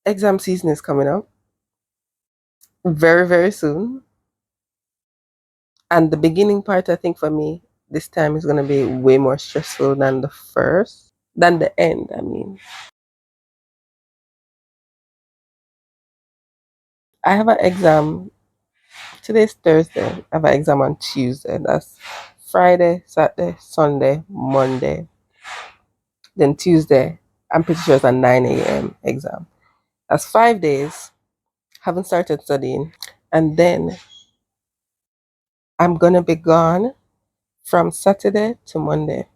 exam season is coming up very, very soon. And the beginning part, I think for me, this time is going to be way more stressful than the end. I mean, I have an exam. Today's Thursday. I have an exam on Tuesday. That's Friday, Saturday, Sunday, Monday. Then Tuesday, I'm pretty sure it's a 9 a.m. exam. That's 5 days. Haven't started studying. And then I'm going to be gone from Saturday to Monday.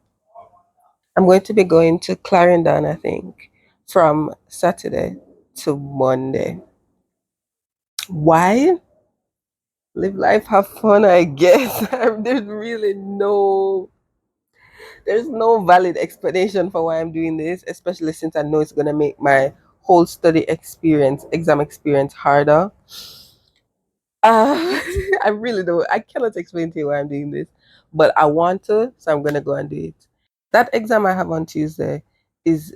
I'm going to be going to Clarendon, I think, from Saturday to Monday. Why? Live life, have fun, I guess. There's no valid explanation for why I'm doing this, especially since I know it's gonna make my whole exam experience harder. I really don't. I cannot explain to you why I'm doing this, but I want to, so I'm gonna go and do it. That exam I have on Tuesday is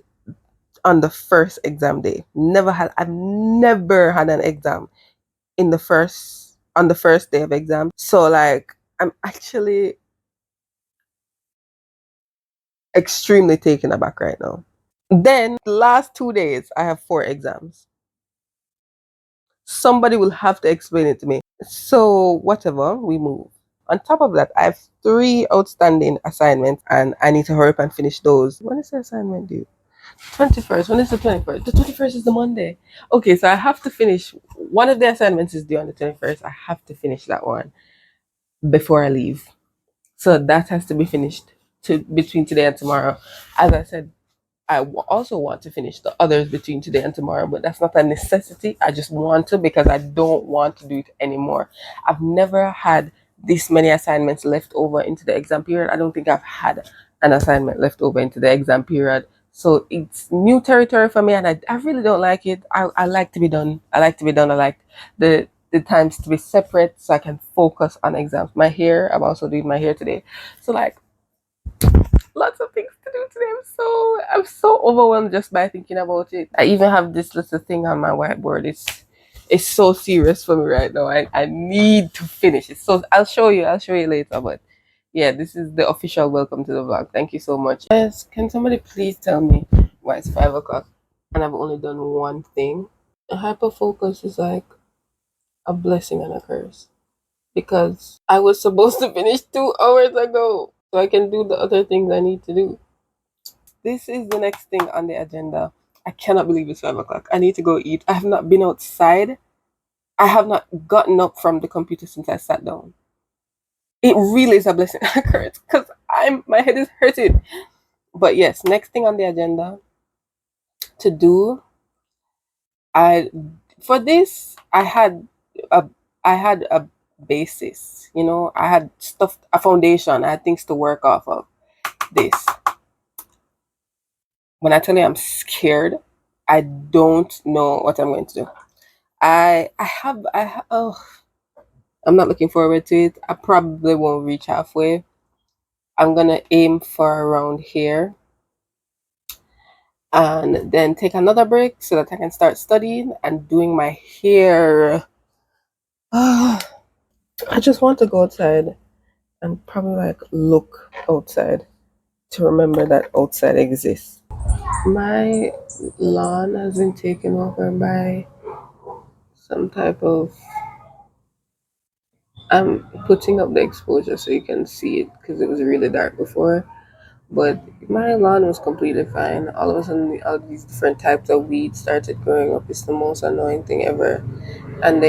on the first exam day. I've never had an exam on the first day of exam. So like I'm actually extremely taken aback right now. Then the last 2 days I have 4 exams. Somebody will have to explain it to me. So whatever, we move. On top of that, I have 3 outstanding assignments and I need to hurry up and finish those. When is the assignment due? 21st. When is the 21st? The 21st is the Monday. Okay, so I have to finish. One of the assignments is due on the 21st. I have to finish that one before I leave. So that has to be finished between today and tomorrow. As I said, also want to finish the others between today and tomorrow, but that's not a necessity. I just want to because I don't want to do it anymore. I've never had this many assignments left over into the exam period. I don't think I've had an assignment left over into the exam period. So it's new territory for me and I really don't like it. I like to be done. I like to be done. I like the times to be separate so I can focus on exams. My hair, I'm also doing my hair today. So like lots of things to do today. I'm so overwhelmed just by thinking about it. I even have this little thing on my whiteboard. It's so serious for me right now. I need to finish it. So I'll show you later. But yeah, this is the official welcome to the vlog. Thank you so much. Yes, can somebody please tell me why it's 5 o'clock and I've only done one thing? A hyperfocus is like a blessing and a curse because I was supposed to finish 2 hours ago so I can do the other things I need to do. This is the next thing on the agenda. I cannot believe it's 5 o'clock. I need to go eat. I have not been outside. I have not gotten up from the computer since I sat down. It really is a blessing and a curse because my head is hurting. But yes, next thing on the agenda to do. I for this a I had a basis. I had a foundation. I had things to work off of. This. When I tell you I'm scared, I don't know what I'm going to do. Oh, I'm not looking forward to it. I probably won't reach halfway. I'm gonna aim for around here and then take another break so that I can start studying and doing my hair. I just want to go outside and probably like look outside to remember that outside exists. My lawn has been taken over by some type of. I'm putting up the exposure so you can see it because it was really dark before. But my lawn was completely fine. All of a sudden, all these different types of weeds started growing up. It's the most annoying thing ever. And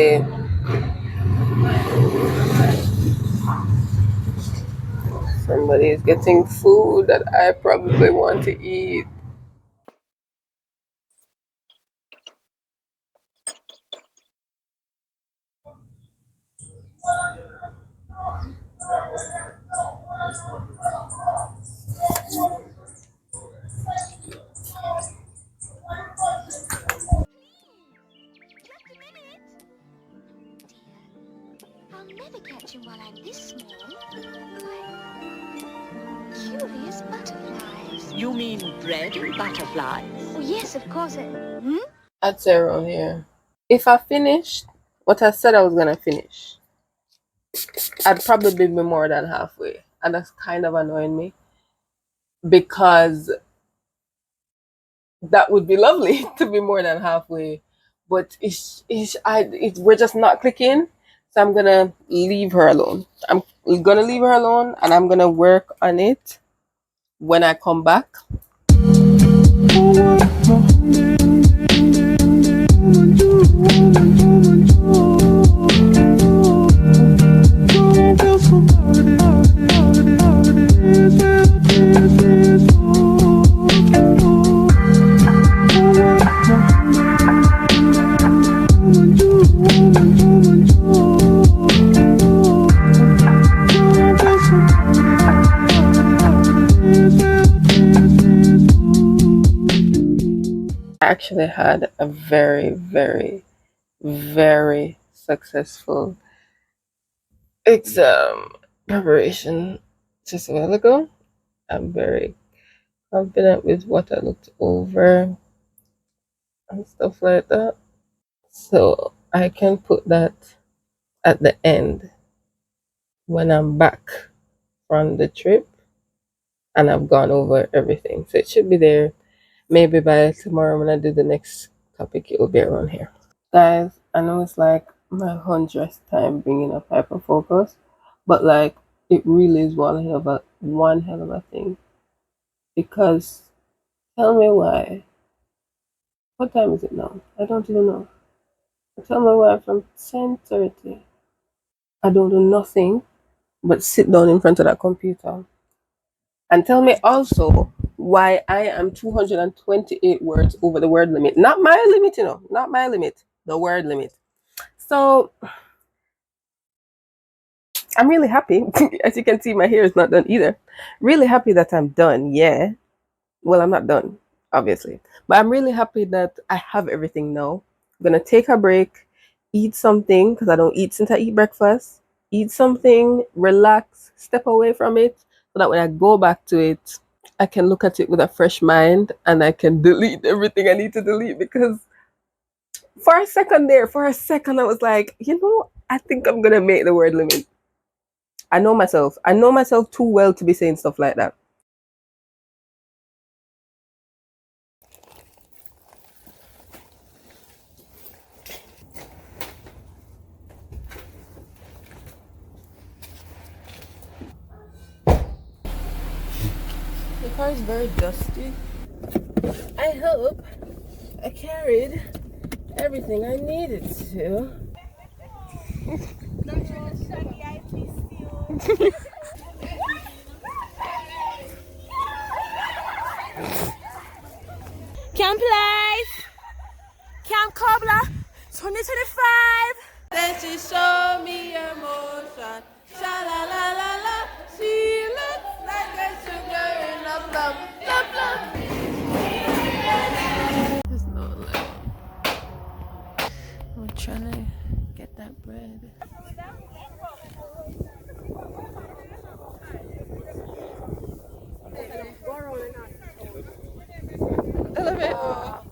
somebody is getting food that I probably want to eat. I'll never catch him while I'm this small. Curious butterflies. You mean bread and butterflies? Oh, yes, of course. I'd say around here. If I finished what I said I was gonna finish, I'd probably be more than halfway. And that's kind of annoying me because that would be lovely to be more than halfway. But we're just not clicking. So I'm gonna leave her alone. I'm gonna leave her alone and I'm gonna work on it when I come back. I actually had a very, very, very successful exam preparation just a while ago. I'm very confident with what I looked over and stuff like that. So I can put that at the end when I'm back from the trip and I've gone over everything. So it should be there maybe by tomorrow when I do the next topic, it will be around here. Guys, I know it's like my 100th time bringing up hyperfocus, but like it really is one hell of a thing because tell me why. What time is it now? I don't even know. Tell me why from 10:30 I don't do nothing but sit down in front of that computer. And tell me also why I am 228 words over the word limit. Not my limit, not my limit, the word limit. So I'm really happy. As you can see, my hair is not done either. Really happy that I'm done. Yeah. Well, I'm not done, obviously. But I'm really happy that I have everything now. I'm going to take a break, eat something, because I don't eat since I eat breakfast. Eat something, relax, step away from it, so that when I go back to it, I can look at it with a fresh mind and I can delete everything I need to delete. Because for a second, I was like, I think I'm going to make the word limit. I know myself. I know myself too well to be saying stuff like that. The car is very dusty. I hope I carried everything I needed to. Camp Life, Camp Cobbler, 2025. Then she showed me emotion. Sha la la la la. She looks like a sugar in a plum. Plum plum. There's no like. I'm trying to get that bread. Elevator.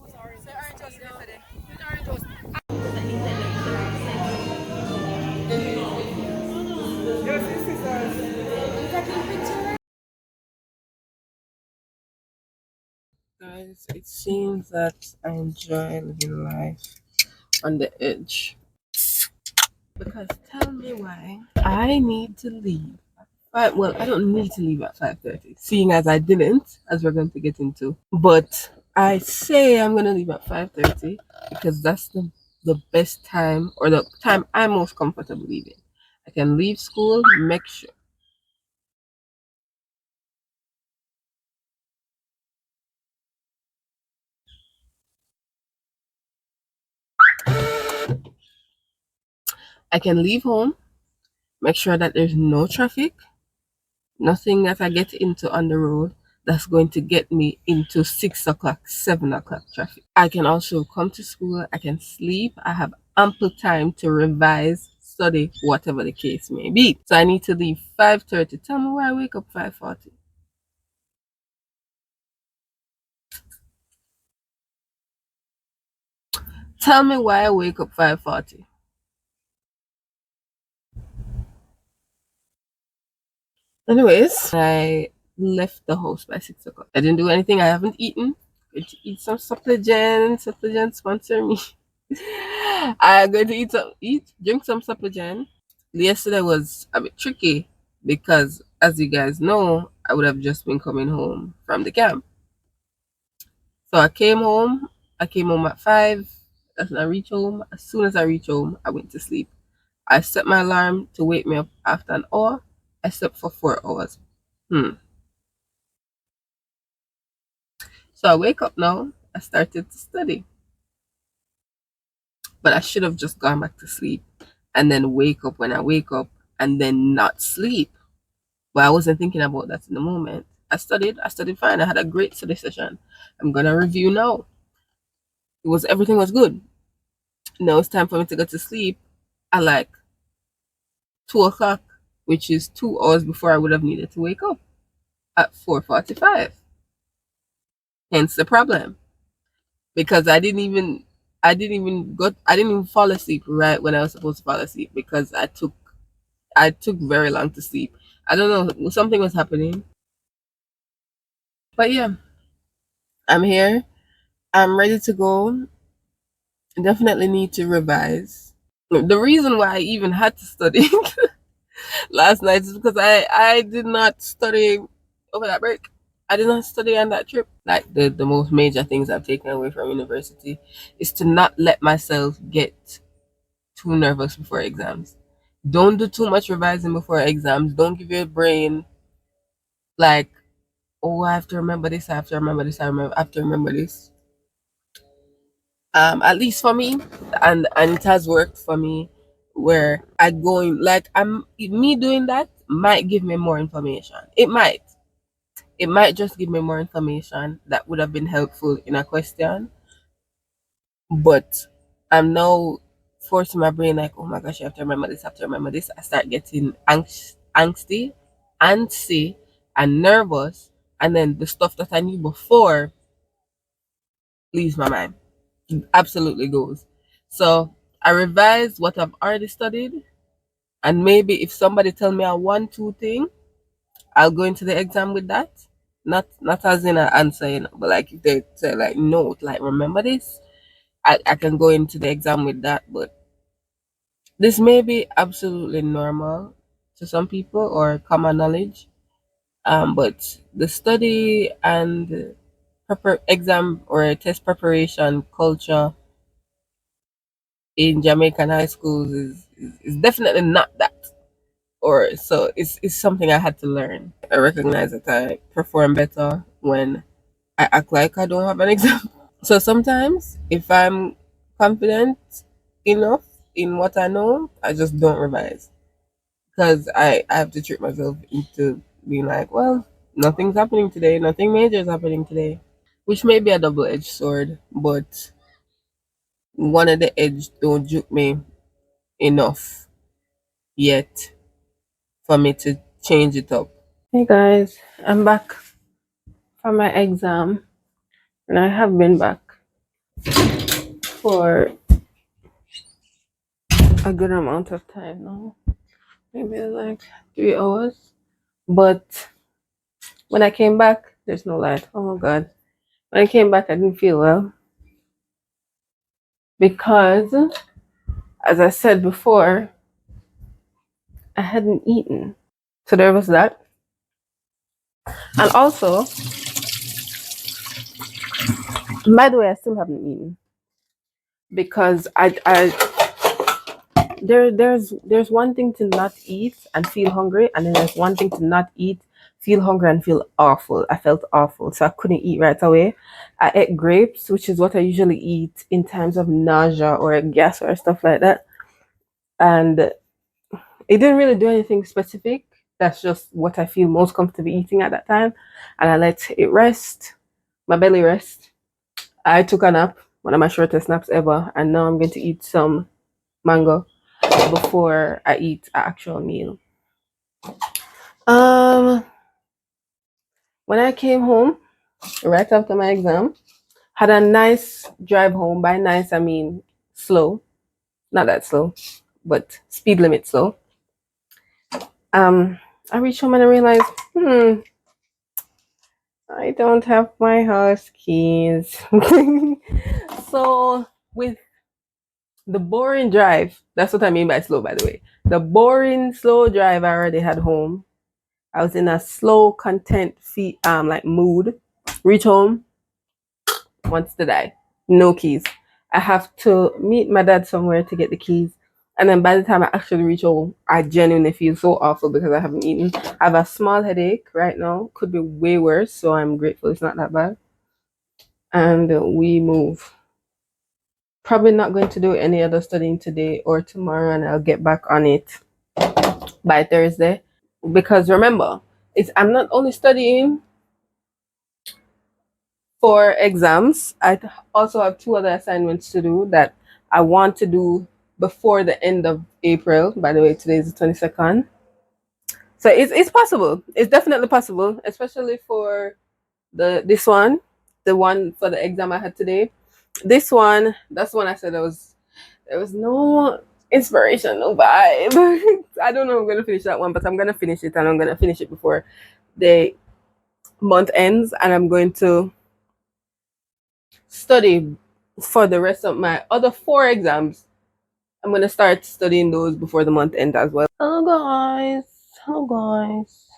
Guys, it seems that I enjoy living life on the edge. Because tell me why I need to leave. Well, I don't need to leave at 5:30, seeing as I didn't, as we're going to get into. But I say I'm gonna leave at 5:30 because that's the best time or the time I'm most comfortable leaving. I can leave school, make sure I can leave home, make sure that there's no traffic, nothing that I get into on the road that's going to get me into 6 o'clock, 7 o'clock traffic. I can also come to school, I can sleep, I have ample time to revise, study, whatever the case may be. So I need to leave 5:30. Tell me why I wake up 5:40. Tell me why I wake up 5:40. Anyways, I left the house by 6 o'clock. I didn't do anything. I haven't eaten. Going to eat some supplement. Supplement sponsor me. I'm going to drink some supplement. Yesterday was a bit tricky because, as you guys know, I would have just been coming home from the camp. So I came home. I came home at 5. As I reach home, as soon as I reach home, I went to sleep. I set my alarm to wake me up after an hour. I slept for 4 hours. Hmm. So I wake up now. I started to study, but I should have just gone back to sleep and then wake up when I wake up and then not sleep. But I wasn't thinking about that in the moment. I studied fine. I had a great study session. I'm gonna review now. Everything was good. Now it's time for me to go to sleep at like 2 o'clock, which is 2 hours before I would have needed to wake up at 4:45. Hence the problem. Because I didn't even fall asleep right when I was supposed to fall asleep because I took very long to sleep. I don't know, something was happening. But yeah, I'm here. I'm ready to go. Definitely need to revise. The reason why I even had to study last night is because I did not study over that break. I did not study on that trip. Like the most major things I've taken away from university is to not let myself get too nervous before exams. Don't do too much revising before exams. Don't give your brain like, oh, I have to remember this, I have to remember this, I have to remember this. At least for me, and it has worked for me where I going like I'm me doing that might give me more information. It might just give me more information that would have been helpful in a question, but I'm now forcing my brain like, oh my gosh, you have to remember this, I have to remember this. I start getting antsy, and nervous, and then the stuff that I knew before leaves my mind. Absolutely goes. So I revised what I've already studied, and maybe if somebody tell me a 1, 2 thing, I'll go into the exam with that. Not as in an answer, but like if they say like note, like remember this, I can go into the exam with that. But this may be absolutely normal to some people or common knowledge. But the study and exam or test preparation culture in Jamaican high schools is definitely not that. Or so it's something I had to learn. I recognize that I perform better when I act like I don't have an exam. So sometimes if I'm confident enough in what I know, I just don't revise. Because I have to trick myself into being like, well, nothing's happening today, nothing major is happening today. Which may be a double edged sword, but one of the edge don't juke me enough yet for me to change it up. Hey guys, I'm back from my exam and I have been back for a good amount of time now. Maybe like 3 hours. But when I came back, there's no light. Oh god. When I came back I didn't feel well because as I said before, I hadn't eaten. So there was that. And also, by the way, I still haven't eaten because there's one thing to not eat and feel hungry, and then there's one thing to not eat, feel hungry, and feel awful. I felt awful, so I couldn't eat right away. I ate grapes, which is what I usually eat in times of nausea or gas or stuff like that, and it didn't really do anything specific. That's just what I feel most comfortable eating at that time, and I let it rest, my belly rest. I took a nap, one of my shortest naps ever, and now I'm going to eat some mango before I eat an actual meal. Um, when I came home right after my exam, had a nice drive home. By nice, I mean slow, not that slow, but speed limit slow. I reach home and I realize, I don't have my house keys. So with the boring drive, that's what I mean by slow, by the way. The boring slow drive I already had home. I was in a slow content like mood. Reach home, wants to die. No keys. I have to meet my dad somewhere to get the keys. And then by the time I actually reach home, I genuinely feel so awful because I haven't eaten. I have a small headache right now. Could be way worse, so I'm grateful it's not that bad. And we move. Probably not going to do any other studying today or tomorrow, and I'll get back on it by Thursday. Because remember, it's I'm not only studying for exams. I also have two other assignments to do that I want to do before the end of April. By the way, today is the 22nd. So it's possible. It's definitely possible, especially for this one, the one for the exam I had today. This one, that's the one I said there was no inspiration, no vibe. I don't know if I'm gonna finish that one, but I'm gonna finish it and I'm gonna finish it before the month ends, and I'm going to study for the rest of my other four exams. I'm gonna start studying those before the month ends as well. Hello guys. Hello guys.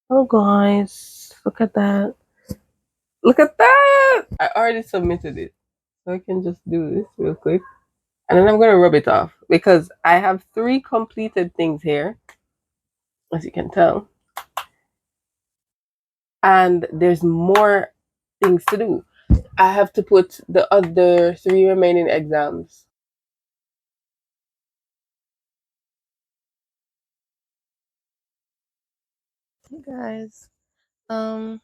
Hello guys. Look at that. Look at that. I already submitted it. So I can just do this real quick. And then I'm gonna rub it off because I have 3 completed things here, as you can tell. And there's more things to do. I have to put the other 3 remaining exams. Hey guys. Um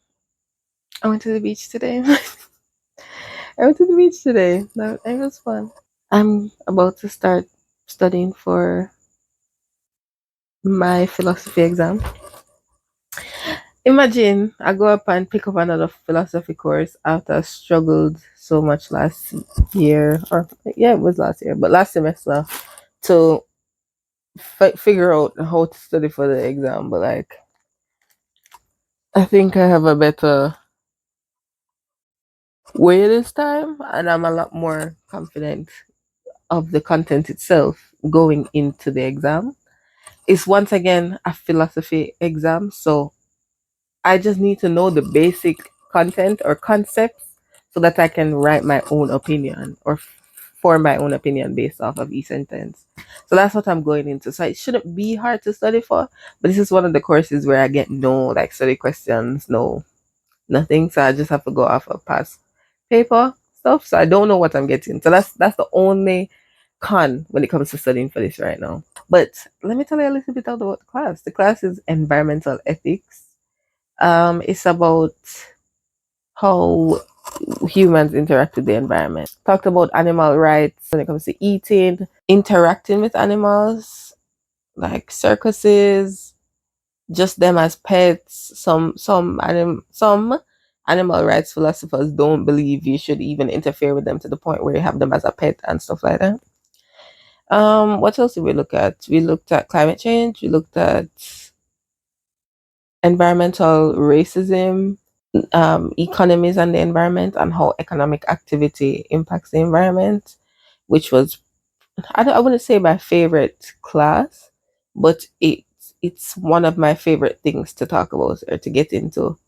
I went to the beach today. I went to the beach today. It was fun. I'm about to start studying for my philosophy exam. Imagine I go up and pick up another philosophy course after I struggled so much last year, or yeah, it was last year, but last semester to figure out how to study for the exam. But like, I think I have a better way this time, and I'm a lot more confident of the content itself going into the exam. It's once again a philosophy exam, so I just need to know the basic content or concepts so that I can write my own opinion or form my own opinion based off of each sentence. So that's what I'm going into. So it shouldn't be hard to study for, but this is one of the courses where I get no like study questions, no nothing. So I just have to go off of past paper stuff. So I don't know what I'm getting. So that's the only con when it comes to studying for this right now. But let me tell you a little bit about the class. The class is environmental ethics. It's about how humans interact with the environment. Talked about animal rights when it comes to eating, interacting with animals, like circuses, just them as pets. Some animal rights philosophers don't believe you should even interfere with them to the point where you have them as a pet and stuff like that. What else did we look at? We looked at climate change. We looked at environmental racism, economies and the environment, and how economic activity impacts the environment, which was I wouldn't say my favorite class, but it's one of my favorite things to talk about or to get into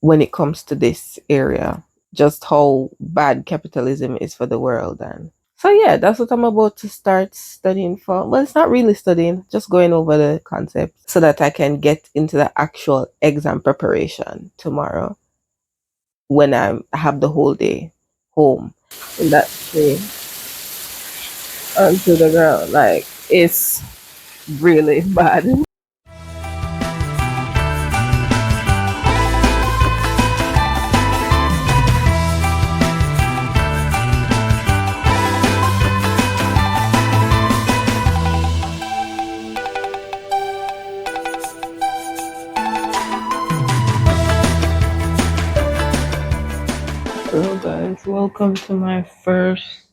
when it comes to this area, just how bad capitalism is for the world. And so yeah, that's what I'm about to start studying for. Well, it's not really studying, just going over the concept so that I can get into the actual exam preparation tomorrow when I have the whole day home. And that's me onto the ground. Like it's really bad. Hello guys, welcome. Welcome to my first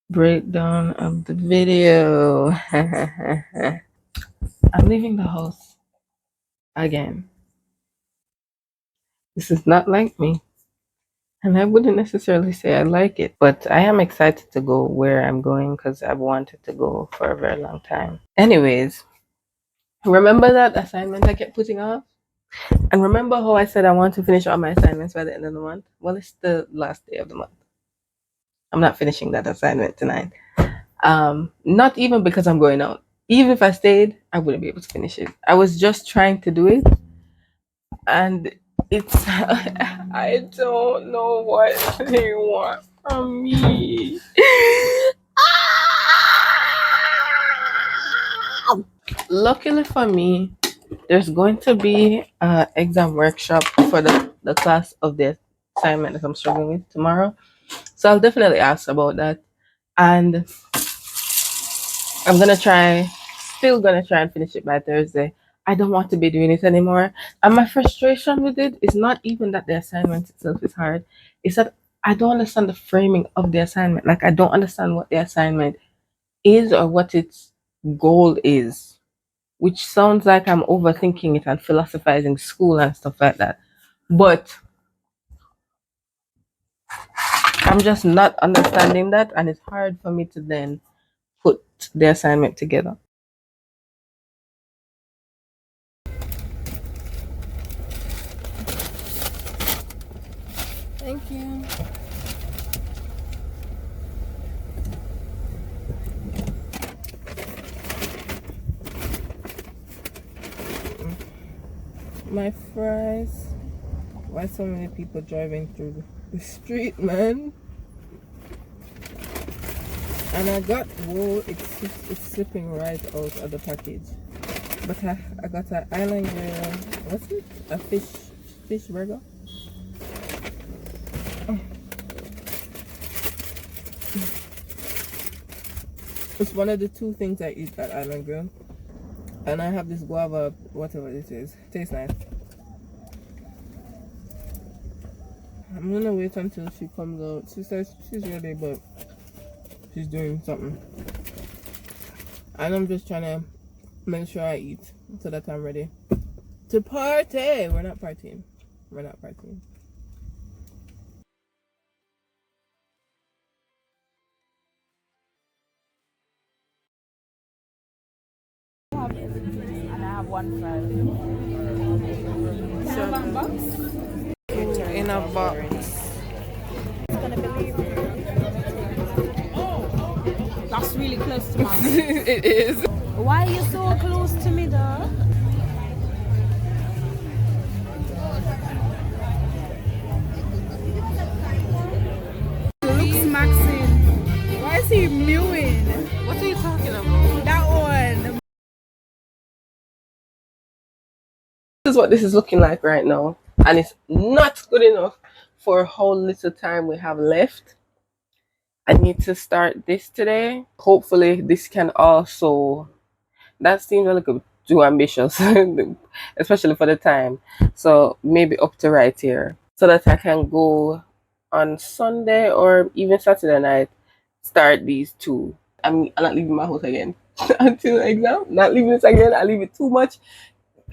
breakdown of the video. I'm leaving the house again. This is not like me, and I wouldn't necessarily say I like it, but I am excited to go where I'm going because I've wanted to go for a very long time. Anyways, remember that assignment I kept putting off? And remember how I said I want to finish all my assignments by the end of the month? Well, it's the last day of the month. I'm not finishing that assignment tonight. Not even because I'm going out. Even if I stayed, I wouldn't be able to finish it. I was just trying to do it, and it's I don't know what they want from me. Luckily for me, there's going to be an exam workshop for the class of the assignment that I'm struggling with tomorrow. So I'll definitely ask about that. And I'm gonna try, still gonna try and finish it by Thursday. I don't want to be doing it anymore. And my frustration with it is not even that the assignment itself is hard, it's that I don't understand the framing of the assignment. Like, I don't understand what the assignment is or what its goal is, which sounds like I'm overthinking it and philosophizing school and stuff like that. But I'm just not understanding that, and it's hard for me to then put the assignment together. Thank you. My fries. Why so many people driving through the street, man? And I got, whoa, it's slipping right out of the package. But I got an island grill. What's it? A fish burger. It's one of the two things I eat at Island Grill. And I have this guava, whatever it is. Tastes nice. I'm gonna wait until she comes out. She says she's ready, but she's doing something. And I'm just trying to make sure I eat so that I'm ready to party. We're not partying. We're not partying. And I have one fry. In a box. That's really close to my. It is. Why are you so close to me, though? Looks Maxine. Why is he mewing? What are you talking about? That one. This is what this is looking like right now, and it's not good enough for how little time we have left. I need to start this today. Hopefully this can also, that seems a little too ambitious, especially for the time. So maybe up to right here, so that I can go on Sunday or even Saturday night, start these two. I'm not leaving my house again until exam. Not leaving it again. I leave it too much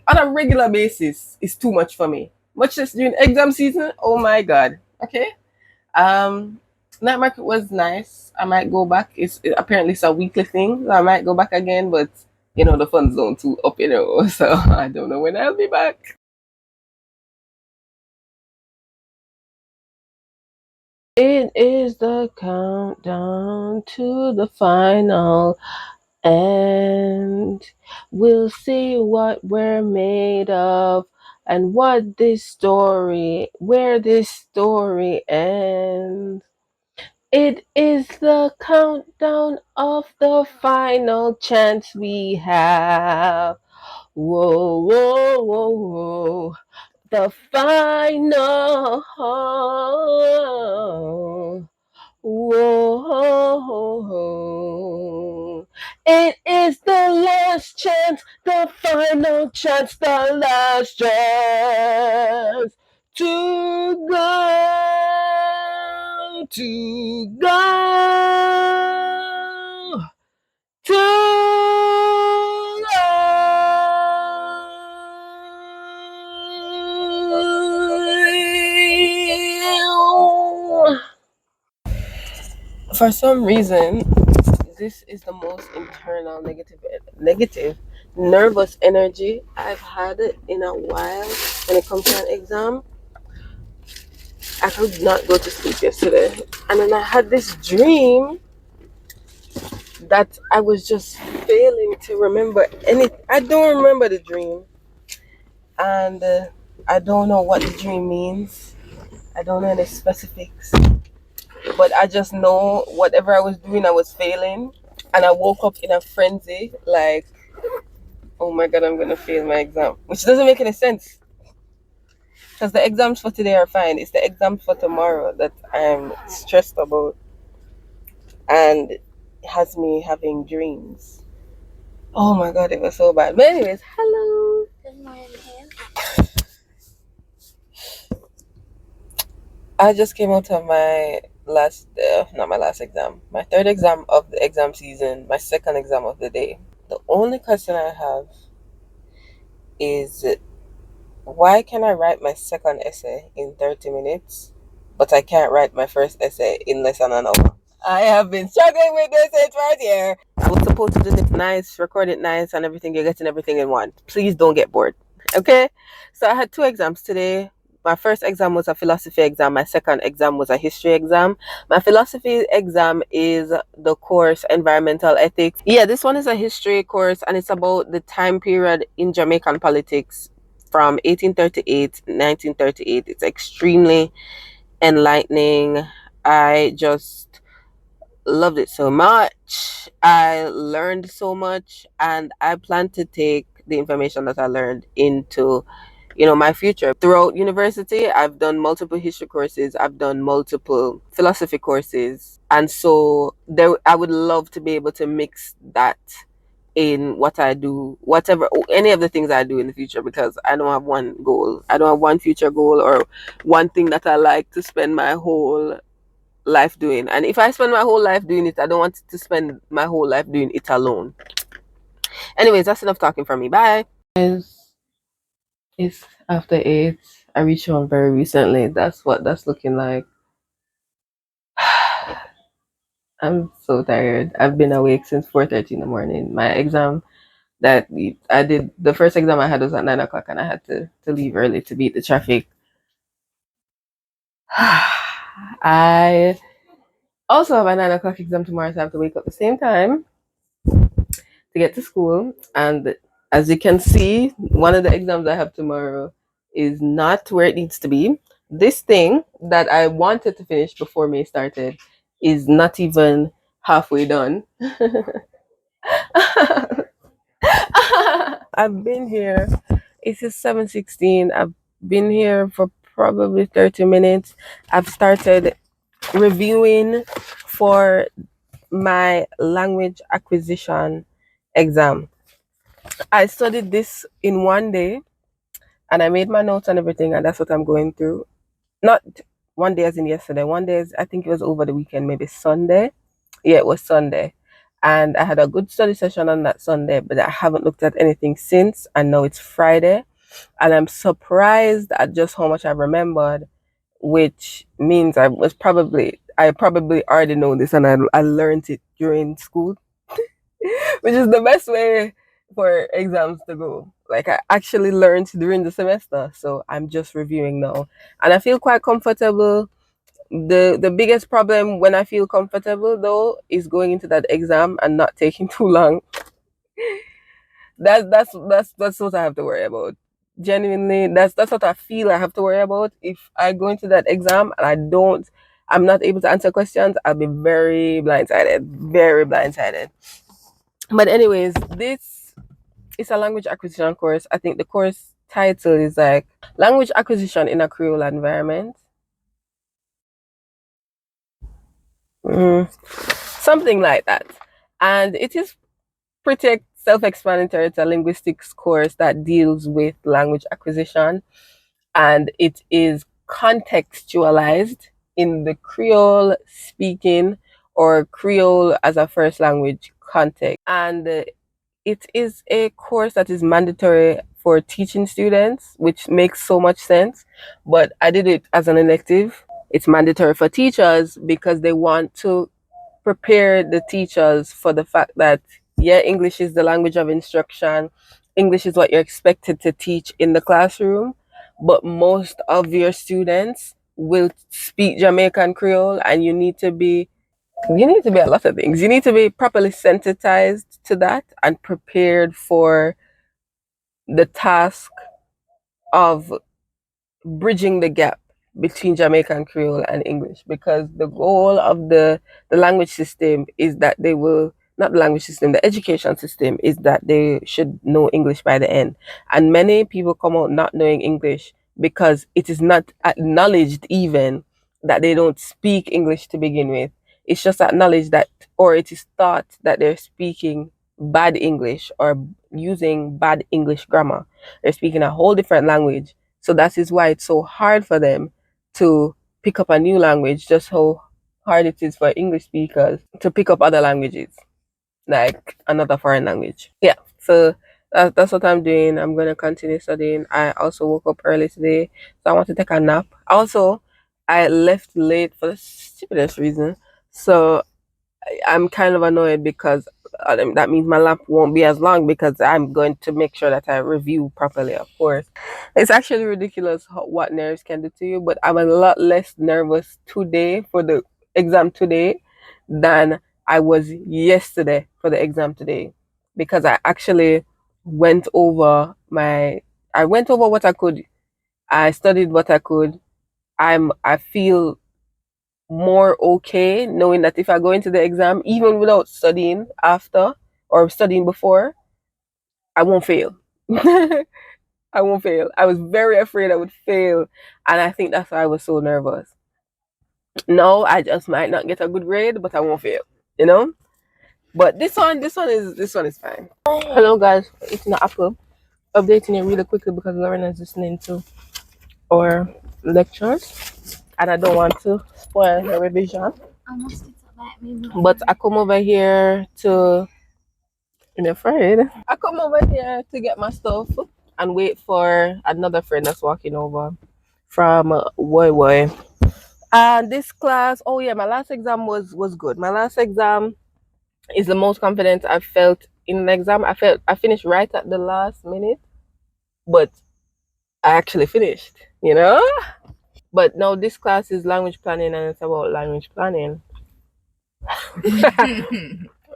on a regular basis. It's too much for me. Much less during exam season. Oh my god. Okay. Um, Night market was nice. I might go back. Apparently it's a weekly thing. So I might go back again, but the funds don't too up, so I don't know when I'll be back. It is the countdown to the final, and we'll see what we're made of and where this story ends. It is the countdown of the final chance we have. Whoa, whoa, whoa, whoa. The final. Whoa. It is the last chance, the final chance, the last chance to go to go to for some reason, this is the most internal negative nervous energy I've had in a while when it comes to an exam. I could not go to sleep yesterday, and then I had this dream that I was just failing to remember any. I don't remember the dream, and I don't know what the dream means. I don't know any specifics, but I just know whatever I was doing, I was failing, and I woke up in a frenzy, like, oh my god, I'm gonna fail my exam, which doesn't make any sense because the exams for today are fine. It's the exams for tomorrow that I'm stressed about, and it has me having dreams. Oh my god, it was so bad. But anyways, hello. Good morning. I just came out of my not my last exam, my third exam of the exam season, my second exam of the day. The only question I have is why can I write my second essay in 30 minutes, but I can't write my first essay in less than an hour? I have been struggling with this since right here. I was supposed to do it nice, record it nice, and everything. You're getting everything in one. Please don't get bored. Okay? So I had two exams today. My first exam was a philosophy exam. My second exam was a history exam. My philosophy exam is the course Environmental Ethics. Yeah, this one is a history course, and it's about the time period in Jamaican politics from 1838, 1938. It's extremely enlightening. I just loved it so much. I learned so much, and I plan to take the information that I learned into, my future. Throughout university, I've done multiple history courses, I've done multiple philosophy courses, and so there I would love to be able to mix that in what I do, whatever, any of the things I do in the future, because I don't have one goal. I don't have one future goal or one thing that I like to spend my whole life doing. And if I spend my whole life doing it, I don't want to spend my whole life doing it alone. Anyways, that's enough talking from me. Bye. It's after 8. I reached home very recently. That's what that's looking like. I'm so tired. I've been awake since 4:30 in the morning. My exam that I did, the first exam I had was at 9 o'clock, and I had to leave early to beat the traffic. I also have a 9 o'clock exam tomorrow, so I have to wake up the same time to get to school. And as you can see, one of the exams I have tomorrow is not where it needs to be. This thing that I wanted to finish before May started is not even halfway done. I've been here. It is 7:16. I've been here for probably 30 minutes. I've started reviewing for my language acquisition exam. I studied this in one day, and I made my notes and everything, and that's what I'm going through. Not one day as in yesterday. One day, I think it was over the weekend, maybe Sunday. Yeah, it was Sunday. And I had a good study session on that Sunday, but I haven't looked at anything since. And now it's Friday. And I'm surprised at just how much I remembered, which means I probably already know this, and I learned it during school, which is the best way for exams to go. Like, I actually learned during the semester, so I'm just reviewing now, and I feel quite comfortable. The biggest problem when I feel comfortable though is going into that exam and not taking too long. That's what I have to worry about. Genuinely, that's what I feel I have to worry about. If I go into that exam and I'm not able to answer questions, I'll be very blindsided, very blindsided. But anyways, this is a language acquisition course. I think the course title is like language acquisition in a Creole environment. Mm, something like that. And it is pretty self-explanatory. It's a linguistics course that deals with language acquisition, and it is contextualized. in the Creole speaking or Creole as a first language context. And it is a course that is mandatory for teaching students, which makes so much sense. But I did it as an elective. It's mandatory for teachers because they want to prepare the teachers for the fact that, yeah, English is the language of instruction. English is what you're expected to teach in the classroom, but most of your students will speak Jamaican Creole, and you need to be a lot of things. You need to be properly sensitized to that and prepared for the task of bridging the gap between Jamaican Creole and English, because the goal of the language system is that they will, not the language system, the education system is that they should know English by the end. And many people come out not knowing English because it is not acknowledged even that they don't speak English to begin with. It's just acknowledged that, or it is thought that they're speaking bad English or using bad English grammar. They're speaking a whole different language, so that is why it's so hard for them to pick up a new language, just how hard it is for English speakers to pick up other languages, like another foreign language. Yeah, so that's what I'm doing. I'm going to continue studying. I also woke up early today, so I want to take a nap. Also, I left late for the stupidest reason. So I'm kind of annoyed because that means my lap won't be as long because I'm going to make sure that I review properly, of course. It's actually ridiculous what nerves can do to you, but I'm a lot less nervous today for the exam today than I was yesterday for the exam today, because I actually went over my I went over what I could. I studied what I could. I feel more okay knowing that if I go into the exam, even without studying after or studying before, I won't fail. I won't fail. I was very afraid I would fail, and I think that's why I was so nervous. No, I just might not get a good grade, but I won't fail. You know. But this one is fine. Hello guys, eating an apple. Updating it really quickly because Lauren is listening to our lectures, and I don't want to spoil her revision. But I come over here to. I'm afraid. I come over here to get my stuff and wait for another friend that's walking over from Woy Woy. And this class, oh yeah, my last exam was good. My last exam is the most confident I've felt in an exam. I finished right at the last minute, but I actually finished, you know? But no, this class is language planning and it's about language planning.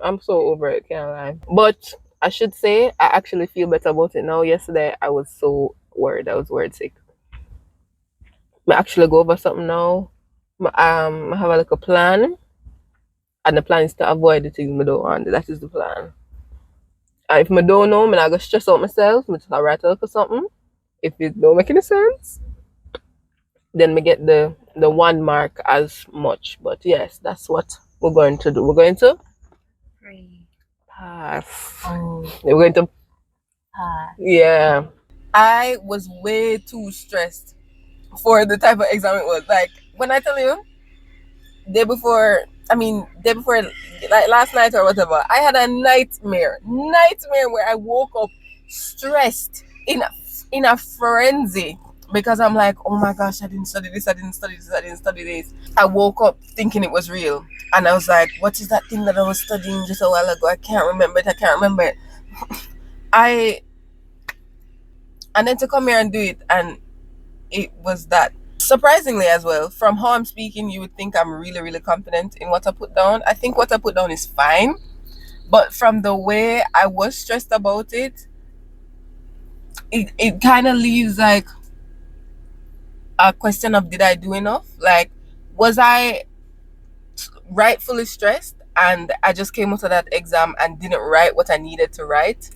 I'm so over it, can't lie. But I should say I actually feel better about it now. Yesterday I was so worried. I was worried sick. I actually go over something now. I have a little plan, and the plan is to avoid the things I don't want. That is the plan. And if I don't know, I go stress out myself. I just write a little something. If it don't make any sense, then we get the 1 mark as much. But yes, that's what we're going to do. We're going to pass. We're going to pass. Yeah. I was way too stressed for the type of exam it was. Like when I tell you, day before, like last night or whatever, I had a nightmare where I woke up stressed in a frenzy because I'm like, oh my gosh, I didn't study this, I didn't study this, I didn't study this. I woke up thinking it was real, and I was like, what is that thing that I was studying just a while ago? I can't remember it. I and then to come here and do it, and it was that. Surprisingly as well, from how I'm speaking, you would think I'm really, really confident in what I put down. I think what I put down is fine, but from the way I was stressed about it kind of leaves like a question of, did I do enough? Like, was I rightfully stressed and I just came out of that exam and didn't write what I needed to write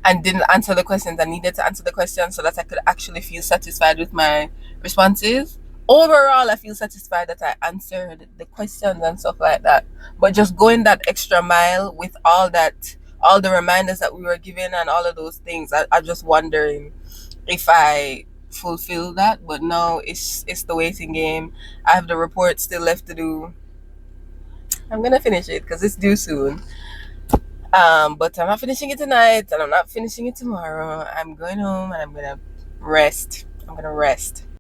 and didn't answer the questions I needed to answer the questions so that I could actually feel satisfied with my responses? Overall, I feel satisfied that I answered the questions and stuff like that. But just going that extra mile with all the reminders that we were given and all of those things, I'm just wondering if I fulfill that. But now it's the waiting game. I have the report still left to do. I'm gonna finish it because it's due soon. But I'm not finishing it tonight, and I'm not finishing it tomorrow. I'm going home and I'm gonna rest. I'm gonna rest.